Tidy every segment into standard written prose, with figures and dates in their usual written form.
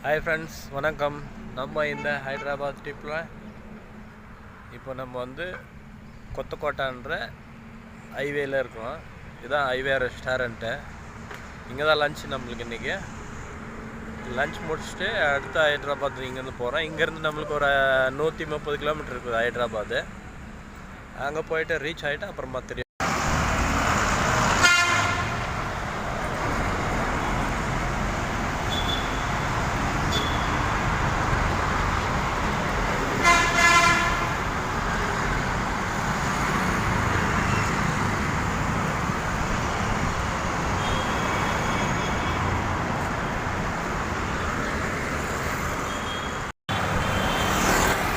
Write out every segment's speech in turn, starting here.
Hi friends, வணக்கம். நம்ம இந்த ஹைதராபாத் ட்ரிப்பில் இப்போ நம்ம வந்து கொத்தக்கோட்டான்ற ஹைவேயில் இருக்கோம். இதுதான் ஹைவே ரெஸ்டாரண்ட்டு. இங்கே தான் லன்ச் நம்மளுக்கு இன்றைக்கி. லன்ச் முடிச்சுட்டு அடுத்து ஹைதராபாத் இங்கேருந்து போகிறோம். இங்கேருந்து நம்மளுக்கு ஒரு 130 கிலோமீட்டர் இருக்குது ஹைதராபாத்து. அங்கே போயிட்டு ரீச் ஆகிட்டு அப்புறமா தெரியும்.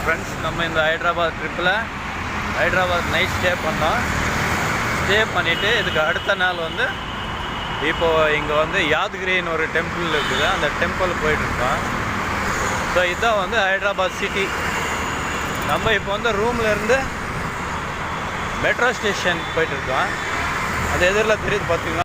ஃப்ரெண்ட்ஸ், நம்ம இந்த ஹைதராபாத் ட்ரிப்பில் ஹைதராபாத் நைட் ஸ்டே பண்ணோம். ஸ்டே பண்ணிவிட்டு இதுக்கு அடுத்த நாள் வந்து இப்போது இங்கே வந்து யாத்கிரின்னு ஒரு டெம்பிள் இருக்குது. அந்த டெம்பிள் போயிட்டுருக்கோம். ஸோ இதுதான் வந்து ஹைதராபாத் சிட்டி. நம்ம இப்போ வந்து ரூம்லேருந்து மெட்ரோ ஸ்டேஷன் போயிட்டுருக்கோம். அது எதிரில் தெரியுது பார்த்தீங்கன்னா